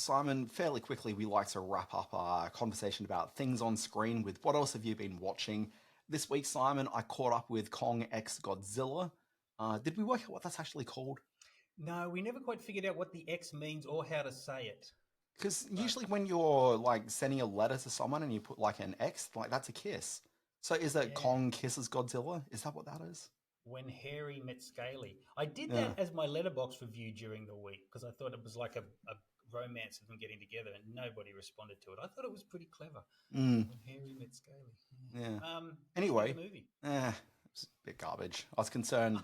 Simon, fairly quickly, we like to wrap up our conversation about things on screen with what else have you been watching? This week, Simon, I caught up with Kong X Godzilla. Did we work out what that's actually called? No, we never quite figured out what the X means or how to say it. Because But usually when you're like sending a letter to someone and you put like an X, like that's a kiss. So is it yeah, Kong kisses Godzilla? Is that what that is? when Harry met Scaly. I did Yeah. that as my letterbox review during the week because I thought it was like a romance of them getting together and nobody responded to it. I thought it was pretty clever. Mm, When Harry met Scaly. yeah. Yeah. What do you think of the Anyway, movie? it's a bit garbage. I was concerned.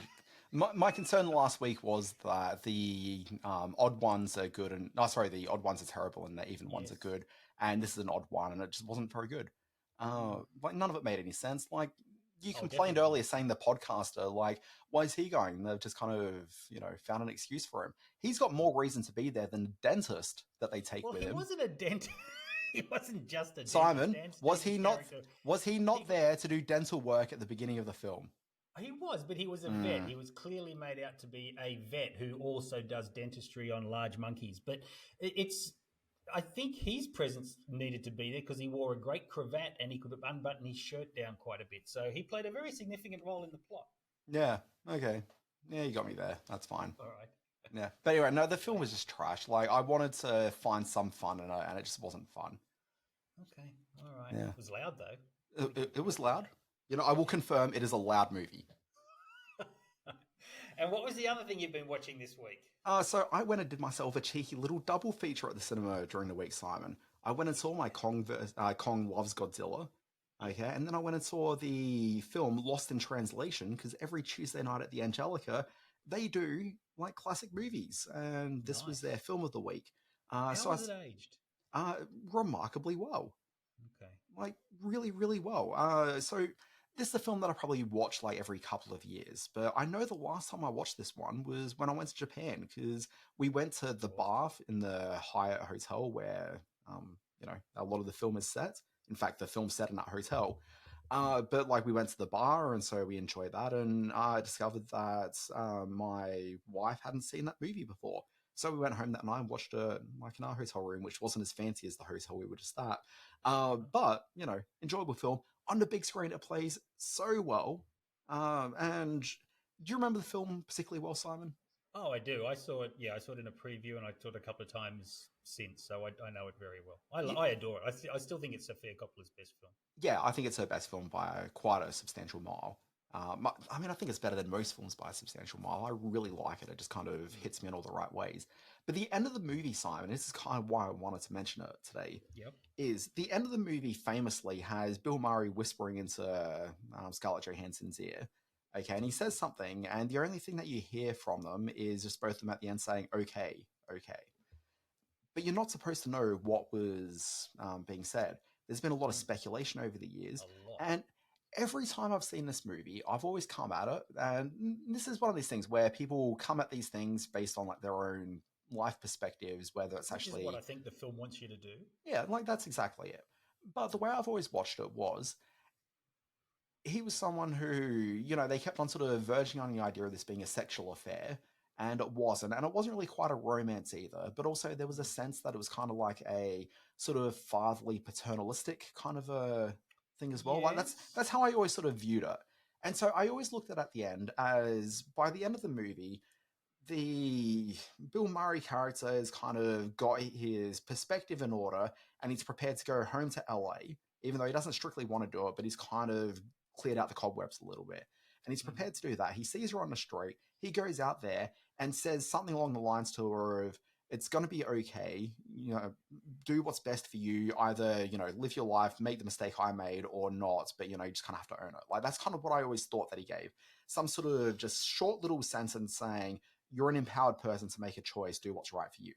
My concern last week was that the odd ones are good, and no, sorry, the odd ones are terrible, and the even ones are Yes. good. And this is an odd one, and it just wasn't very good. Mm. Like none of it made any sense. Like you Oh, complained definitely earlier, not. saying the podcaster, like, why is he going? And they've just kind of, found an excuse for him. He's got more reason to be there than the dentist that they take Well, with he him. wasn't a dentist. He wasn't just a dentist. Simon, Dan was Stevens' he not? character, Was he not he there to do dental work at the beginning of the film? he was, but he was a vet. Mm. He was clearly made out to be a vet who also does dentistry on large monkeys. But it's, I think his presence needed to be there because he wore a great cravat and he could unbutton his shirt down quite a bit. So he played a very significant role in the plot. Yeah. Okay. Yeah, you got me there. That's fine. All right. Yeah. But anyway, no, the film was just trash. Like, I wanted to find some fun in it, and it just wasn't fun. Okay. All right. Yeah. It was loud though. It, it was loud. I will confirm it is a loud movie. And what was the other thing you've been watching this week? So I went and did myself a cheeky little double feature at the cinema during the week, Simon. I went and saw my Kong Loves Godzilla. Okay, and then I went and saw the film Lost in Translation because every Tuesday night at the Angelica, they do like classic movies, and this was their Nice. film of the week. How So was it aged? remarkably well, Okay. like really, really well. So this is a film that I probably watch like every couple of years, but I know the last time I watched this one was when I went to Japan because we went to the Awesome. bar in the Hyatt Hotel where a lot of the film is set. In fact, the film's set in that hotel. Hmm. But like we went to the bar and so we enjoyed that, and I discovered that my wife hadn't seen that movie before. So we went home that night and watched it like in our hotel room, which wasn't as fancy as the hotel we were just at. But enjoyable film on the big screen. It plays so well. And do you remember the film particularly well, Simon? Oh, I do. I saw it. Yeah, I saw it in a preview, and I saw it a couple of times since, so I know it very well. Y- I adore it. I still think it's Sofia Coppola's best film. yeah, I think it's her best film by quite a substantial mile. I mean, I think it's better than most films by a substantial mile. I really like it. It just kind of Mm. hits me in all the right ways. But the end of the movie, Simon, this is kind of why I wanted to mention it today, Yep. is the end of the movie famously has Bill Murray whispering into Scarlett Johansson's ear. Okay, and he says something, and the only thing that you hear from them is just both of them at the end saying, okay, okay. But you're not supposed to know what was being said. There's been a lot of Mm. speculation over the years, A lot. and every time I've seen this movie, I've always come at it, and this is one of these things where people come at these things based on like their own life perspectives, whether it's Which is what I actually, think the film wants you to do. yeah, like that's exactly it. But the way I've always watched it was he was someone who, they kept on sort of verging on the idea of this being a sexual affair, and it wasn't. And it wasn't really quite a romance either, but also there was a Mm. sense that it was kind of like a sort of fatherly, paternalistic kind of a thing as well. Like that's Yes. how I always sort of viewed it. And so I always looked at the end as by the end of the movie, the Bill Murray character has kind of got his perspective in order and he's prepared to go home to LA, even though he doesn't strictly want to do it, but he's kind of cleared out the cobwebs a little bit. And he's Mm. prepared to do that. He sees her on the street. He goes out there and says something along the lines to her of, it's going to be okay. Do what's best for you. Either, live your life, make the mistake I made or not, but, you just kind of have to own it. Like, that's kind of what I always thought that he gave. Some sort of just short little sentence saying, you're an empowered person to make a choice, do what's right for you.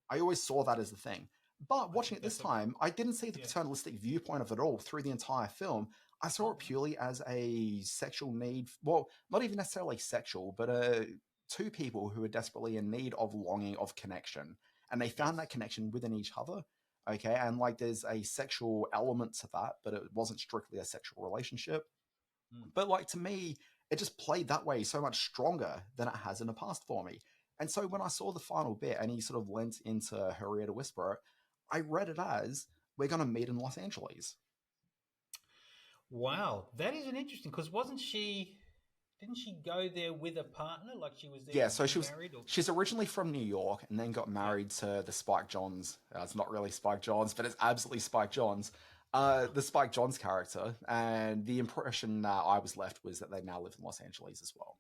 I always saw that as the thing. But I watching think it this that's a time, I didn't see the yeah. paternalistic viewpoint of it all through the entire film. I saw it Oh, right. purely as a sexual need. Well, not even necessarily sexual, but two people who are desperately in need of longing, of connection. And they found that Yes. connection within each other. Okay. And like there's a sexual element to that, but it wasn't strictly a sexual relationship. Mm. But like to me, it just played that way so much stronger than it has in the past for me. And so when I saw the final bit and he sort of leant into her ear to whisper it, I read it as, we're going to meet in Los Angeles. Wow, that is an interesting, because wasn't she? Didn't she go there with a partner? Like she was there Yeah, so she was. married, or She's originally from New York and then got yeah? married to the Spike Jonze. It's not really Spike Jonze, but it's absolutely Spike Jonze. Wow. The Spike Jonze character, and the impression I was left was that they now live in Los Angeles as well.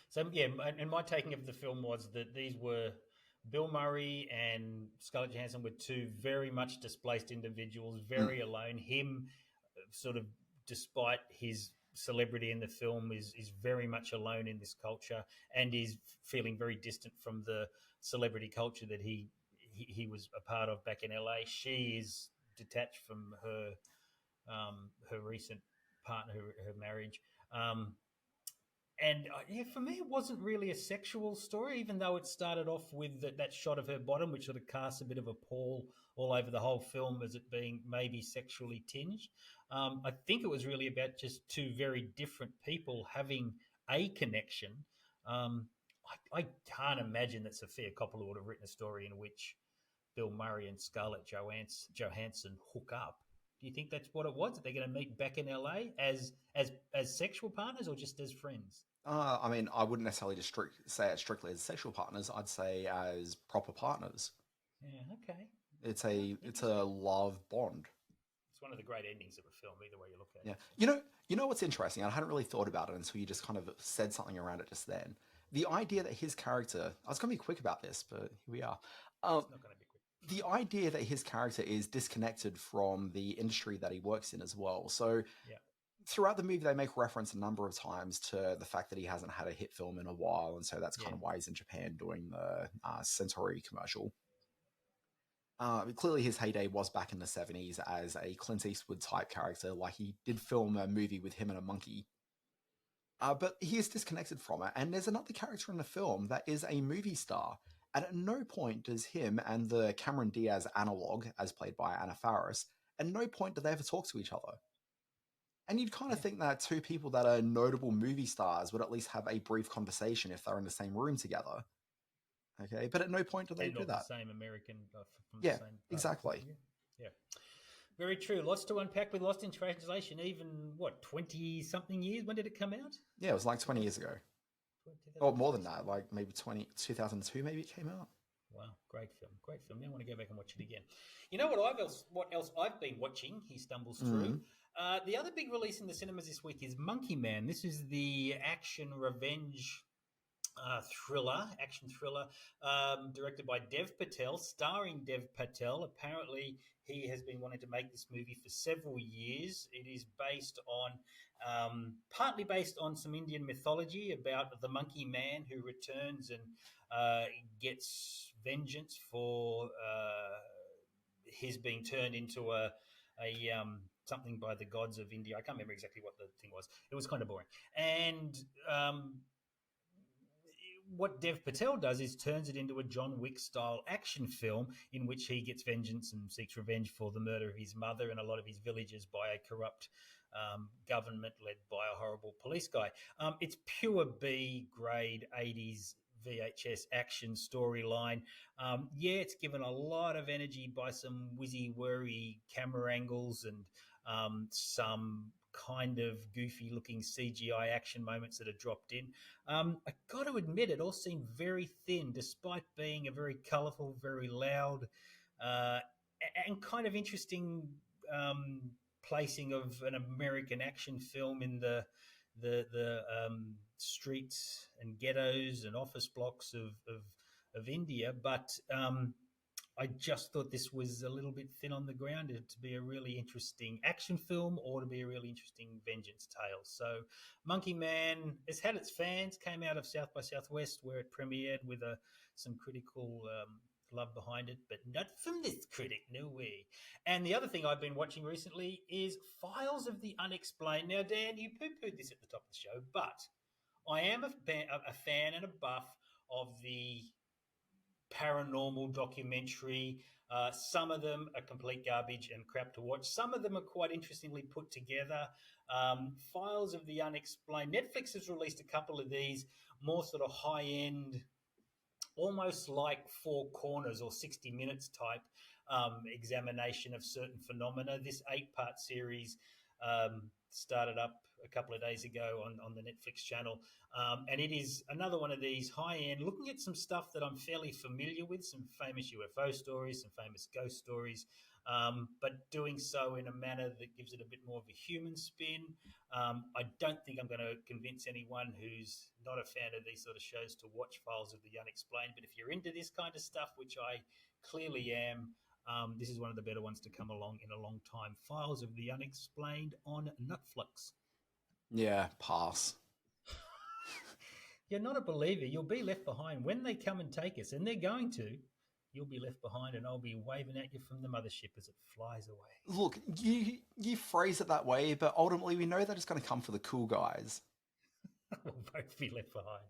So yeah, and my taking of the film was that these were Bill Murray and Scarlett Johansson were two very much displaced individuals, Mm. very alone. Him, sort of, despite his celebrity in the film, is very much alone in this culture and is feeling very distant from the celebrity culture that he was a part of back in LA. She is detached from her recent partner, her marriage. Um, and yeah, for me, it wasn't really a sexual story, even though it started off with that shot of her bottom, which sort of casts a bit of a pall all over the whole film as it being maybe sexually tinged. I think it was really about just two very different people having a connection. Um, I can't imagine that Sofia Coppola would have written a story in which Bill Murray and Scarlett Johansson hook up. Do you think that's what it was? That they're going to meet back in LA as sexual partners or just as friends? I mean, I wouldn't necessarily just say it strictly as sexual partners. I'd say as proper partners. Yeah, okay. It's a love bond. It's one of the great endings of a film, either way you look at Yeah. it. So. You know what's interesting? I hadn't really thought about it until you just kind of said something around it just then. The idea that his character, I was going to be quick about this, but here we are. Um, It's not going to be quick. the idea that his character is disconnected from the industry that he works in as well. So Yeah, throughout the movie, they make reference a number of times to the fact that he hasn't had a hit film in a while, and so that's yeah, kind of why he's in Japan doing the Centauri commercial. Clearly, his heyday was back in the 70s as a Clint Eastwood type character. Like, he did film a movie with him and a monkey. But he is disconnected from it. And there's another character in the film that is a movie star. And at no point does him and the Cameron Diaz analog, as played by Anna Faris, at no point do they ever talk to each other. And you'd kind of yeah. think that two people that are notable movie stars would at least have a brief conversation if they're in the same room together. Okay, but at no point do they And do not the that. same American from the Yeah, same part of the exactly. country. Yeah, yeah. Very true. Lots to unpack with Lost in Translation. Even what 20 something years? When did it come out? Yeah, it was like 20 years ago. Or more than that, like maybe 2002 maybe it came out. Wow, great film, great film. Now I want to go back and watch it again. You know what else I've been watching? He stumbles through. Mm. The other big release in the cinemas this week is Monkey Man. This is the action revenge action thriller, directed by Dev Patel, starring Dev Patel. Apparently, he has been wanting to make this movie for several years. It is partly based on some Indian mythology about the Monkey Man who returns and gets vengeance for his being turned into a something by the gods of India. I can't remember exactly what the thing was. It was kind of boring. And what Dev Patel does is turns it into a John Wick style action film in which he gets vengeance and seeks revenge for the murder of his mother and a lot of his villagers by a corrupt government led by a horrible police guy. It's pure B grade 80s VHS action storyline. Yeah, it's given a lot of energy by some whizzy whirry camera angles and some kind of goofy looking CGI action moments that are dropped in. I got to admit, it all seemed very thin, despite being a very colourful, very loud, uh, and kind of interesting placing of an American action film in the streets and ghettos and office blocks of India. But I just thought this was a little bit thin on the ground to be a really interesting action film or to be a really interesting vengeance tale. So Monkey Man has had its fans, came out of South by Southwest where it premiered with some critical love behind it, but not from this critic, no way. And the other thing I've been watching recently is Files of the Unexplained. Now, Dan, you poo-pooed this at the top of the show, but I am a fan and a buff of the paranormal documentary. Some of them are complete garbage and crap to watch. Some of them are quite interestingly put together. Files of the Unexplained. Netflix has released a couple of these more sort of high end almost like Four Corners or 60 Minutes type examination of certain phenomena. This 8-part series started up a couple of days ago on the Netflix channel. And it is another one of these high end, looking at some stuff that I'm fairly familiar with, some famous UFO stories, some famous ghost stories, but doing so in a manner that gives it a bit more of a human spin. I don't think I'm going to convince anyone who's not a fan of these sort of shows to watch Files of the Unexplained. But if you're into this kind of stuff, which I clearly am, this is one of the better ones to come along in a long time. Files of the Unexplained on Netflix. Yeah, pass. You're not a believer. You'll be left behind when they come and take us, and they're going to. You'll be left behind, and I'll be waving at you from the mothership as it flies away. Look, you phrase it that way, but ultimately we know that it's going to come for the cool guys. We'll both be left behind.